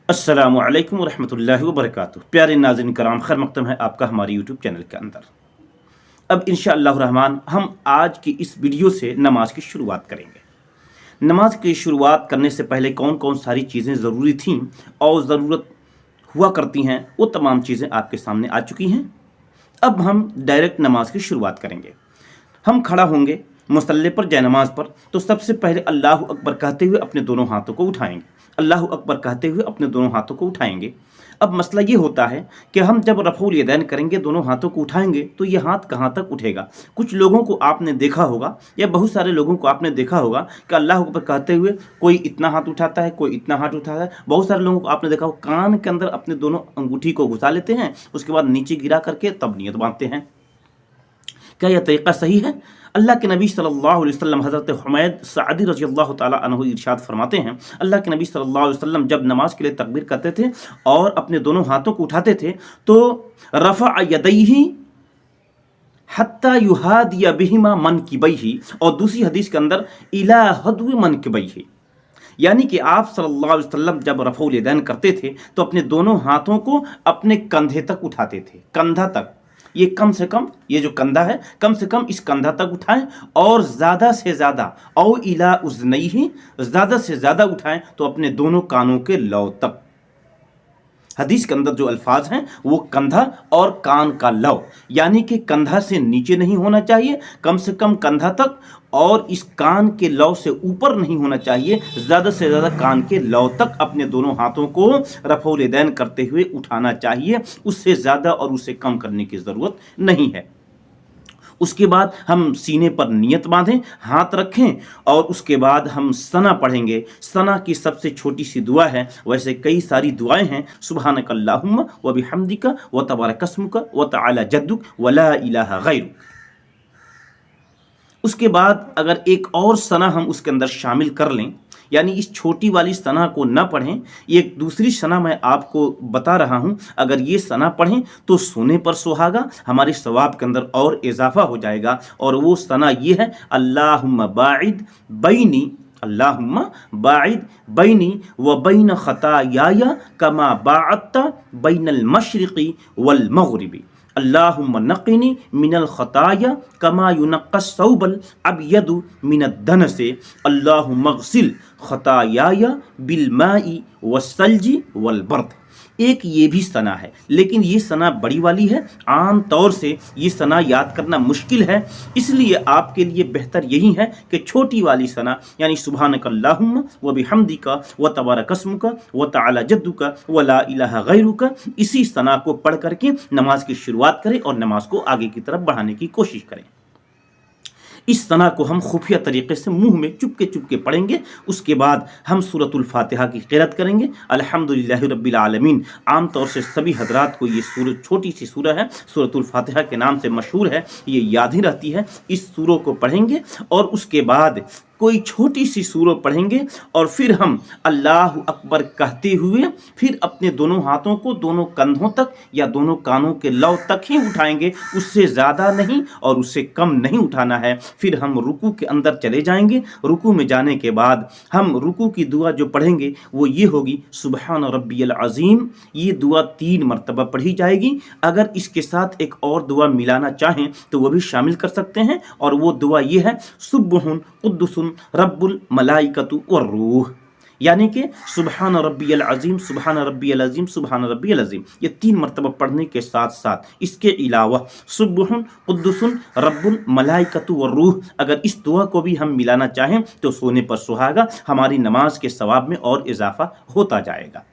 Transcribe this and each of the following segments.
अस्सलामु अलैकुम रहमतुल्लाहि व बरकातुहू। प्यारे नाज़रीन कराम, खैर मक़दम है आपका हमारे यूट्यूब चैनल के अंदर। अब इंशाअल्लाह रहमान हम आज की इस वीडियो से नमाज की शुरुआत करेंगे। नमाज की शुरुआत करने से पहले कौन कौन सारी चीज़ें ज़रूरी थीं और ज़रूरत हुआ करती हैं, वो तमाम चीज़ें आपके सामने आ चुकी हैं। अब हम डायरेक्ट नमाज की शुरुआत करेंगे। हम खड़ा होंगे मुसल्ले पर, जयनमाज पर, तो सबसे पहले अल्लाहु अकबर कहते हुए अपने दोनों हाथों को उठाएंगे। अल्लाहु अकबर कहते हुए अपने दोनों हाथों को उठाएंगे। अब मसला ये होता है कि हम जब रफ़उल यदैन करेंगे, दोनों हाथों को उठाएंगे, तो ये हाथ कहाँ तक उठेगा। कुछ लोगों को आपने देखा होगा या बहुत सारे लोगों को आपने देखा होगा कि अल्लाहु अकबर कहते हुए कोई इतना हाथ उठाता है, कोई इतना हाथ उठाता है। बहुत सारे लोगों को आपने देखा होगा कान के अंदर अपने दोनों अंगूठी को घुसा लेते हैं, उसके बाद नीचे गिरा करके तब नियत बांधते हैं। क्या यह तरीक़ा सही है? अल्लाह के नबी सल्लल्लाहु अलैहि वसल्लम हज़रत हुमैद सादी रज़ियल्लाहु ताला अन्हु इरशाद फरमाते हैं, अल्लाह के नबी सल्लल्लाहु अलैहि वसल्लम जब नमाज के लिए तकबीर करते थे और अपने दोनों हाथों को उठाते थे तो रफ़अ यदैहि हत्ता युहादिया बिहिमा मनकिबैहि, और दूसरी हदीस के अंदर इला हद्वी मनकिबैहि, यानी कि आप सल्लल्लाहु अलैहि वसल्लम जब रफ़उल यदैन करते थे तो अपने दोनों हाथों को अपने कंधे तक उठाते थे, कंधा तक। ये कम से कम, ये जो कंधा है कम से कम इस कंधा तक उठाएं, और ज़्यादा से ज़्यादा औ इला उज़नैहि, ज़्यादा से ज़्यादा उठाएं तो अपने दोनों कानों के लौ तक। हदीस के अंदर जो अल्फाज हैं वो कंधा और कान का लौ, यानी कि कंधा से नीचे नहीं होना चाहिए, कम से कम कंधा तक, और इस कान के लौ से ऊपर नहीं होना चाहिए, ज़्यादा से ज़्यादा कान के लौ तक अपने दोनों हाथों को रफ़उल यदैन करते हुए उठाना चाहिए। उससे ज़्यादा और उससे कम करने की ज़रूरत नहीं है। उसके बाद हम सीने पर नियत बांधें, हाथ रखें, और उसके बाद हम सना पढ़ेंगे। सना की सबसे छोटी सी दुआ है, वैसे कई सारी दुआएं हैं, सुब्हानक अल्लाहुम्मा व बिहम्दिका व तबारक अस्मुका व तआला जद्दुक व ला इलाहा गैरुक। उसके बाद अगर एक और सना हम उसके अंदर शामिल कर लें, यानी इस छोटी वाली सना को न पढ़ें, एक दूसरी सना मैं आपको बता रहा हूं, अगर ये सना पढ़ें तो सोने पर सुहागा, हमारे सवाब के अंदर और इजाफा हो जाएगा। और वो सना ये है, अल्लाहुम्मा बाइद बैनी, अल्लाहुम्मा बाइद बैनी व बैन खतायाया कमा बाअत्ता बैनल मशरिक़ी वल मग़रिबी, अल्लाहुम्मा नक़्नी मिनल खताया कमा युनक़्क़स सौबल अबयदु मिनद दनसे, अल्लाहुम्मा ग़सिल खतायाया बिलमाई वस्सल्जी वल बर्द। एक ये भी सना है, लेकिन ये सना बड़ी वाली है, आम तौर से ये सना याद करना मुश्किल है, इसलिए आपके लिए बेहतर यही है कि छोटी वाली सना, यानी सुब्हानक अल्लाहुम्मा व बिहम्दिका व तबारक अस्मुका व तआला जद्दुका व ला इलाहा गैरुका, इसी सना को पढ़ करके नमाज की शुरुआत करें और नमाज को आगे की तरफ बढ़ाने की कोशिश करें। इस सना को हम खुफिया तरीके से मुंह में चुपके पढ़ेंगे। उसके बाद हम सूरतुल फातिहा की क़िरात करेंगे, अल्हम्दुलिल्लाहि रब्बिल आलमीन। आम तौर से सभी हजरात को ये सूरत, छोटी सी सूरह है, सूरतुल फातिहा के नाम से मशहूर है, ये याद ही रहती है। इस सूरों को पढ़ेंगे और उसके बाद कोई छोटी सी सूरह पढ़ेंगे, और फिर हम अल्लाहु अकबर कहते हुए फिर अपने दोनों हाथों को दोनों कंधों तक या दोनों कानों के लौ तक ही उठाएंगे, उससे ज़्यादा नहीं और उससे कम नहीं उठाना है। फिर हम रुकू के अंदर चले जाएंगे। रुकू में जाने के बाद हम रुकू की दुआ जो पढ़ेंगे वो ये होगी, सुबहान रब्बियल अज़ीम। ये दुआ 3 मरतबा पढ़ी जाएगी। अगर इसके साथ एक और दुआ मिलाना चाहें तो वो भी शामिल कर सकते हैं, और वो दुआ ये है, सुब्हुन कुद्दुसुन रब्बुल मलाइकतु वर रूह, यानी कि सुबहान रब्बियल अज़ीम, सुबहान रब्बियल अज़ीम, सुबहान रब्बियल अज़ीम। ये 3 मरतबा पढ़ने के साथ साथ इसके अलावा सुब्हुन कुद्दुसुन रब्बुल मलाइकतु वर रूह, अगर इस दुआ को भी हम मिलाना चाहें तो सोने पर सुहागा, हमारी नमाज के सवाब में और इजाफा होता जाएगा।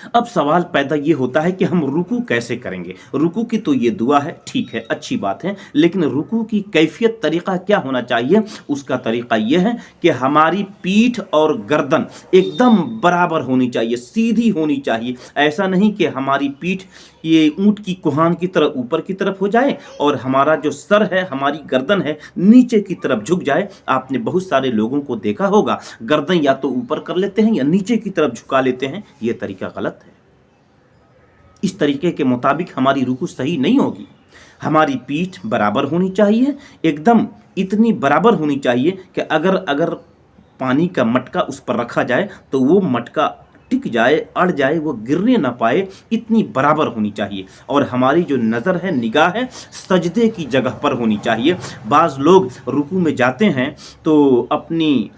अब सवाल पैदा ये होता है कि हम रुकू कैसे करेंगे। रुकू की तो ये दुआ है, ठीक है, अच्छी बात है, लेकिन रुकू की कैफियत, तरीक़ा क्या होना चाहिए? उसका तरीक़ा ये है कि हमारी पीठ और गर्दन एकदम बराबर होनी चाहिए, सीधी होनी चाहिए। ऐसा नहीं कि हमारी पीठ ये ऊँट की कुहान की तरह ऊपर की तरफ हो जाए और हमारा जो सर है, हमारी गर्दन है, नीचे की तरफ झुक जाए। आपने बहुत सारे लोगों को देखा होगा, गर्दन या तो ऊपर कर लेते हैं या नीचे की तरफ झुका लेते हैं। ये तरीका गलत है। इस तरीके के मुताबिक हमारी रुकू सही नहीं होगी। हमारी पीठ बराबर होनी चाहिए, एकदम इतनी बराबर होनी चाहिए कि अगर पानी का मटका उस पर रखा जाए तो वो मटका टिक जाए, अड़ जाए, वो गिरने ना पाए, इतनी बराबर होनी चाहिए। और हमारी जो नज़र है, निगाह है, सजदे की जगह पर होनी चाहिए। बाज़ लोग रुकू में जाते हैं तो अपनी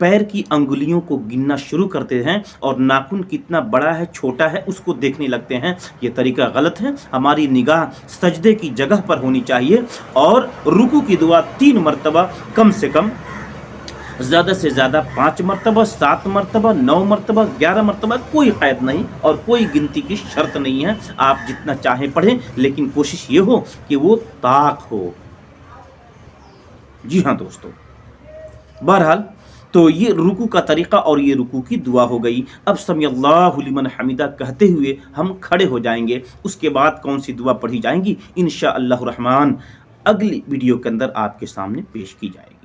पैर की अंगुलियों को गिनना शुरू करते हैं और नाखून कितना बड़ा है छोटा है उसको देखने लगते हैं। ये तरीका गलत है। हमारी निगाह सजदे की जगह पर होनी चाहिए और रुकू की दुआ 3 मरतबा, कम से कम, ज़्यादा से ज़्यादा 5 मरतबा, 7 मरतबा, 9 मरतबा, 11 मरतबा, कोई क़ैद नहीं और कोई गिनती की शर्त नहीं है। आप जितना चाहें पढ़ें, लेकिन कोशिश ये हो कि वो ताक़ हो। जी हाँ दोस्तों, बहरहाल तो ये रुकू का तरीक़ा और ये रुकू की दुआ हो गई। अब समी अल्लाहु लिमन हमिदा कहते हुए हम खड़े हो जाएंगे। उसके बाद कौन सी दुआ पढ़ी जाएंगी, इंशाअल्लाह रहमान अगली वीडियो के अंदर आपके सामने पेश की जाएगी।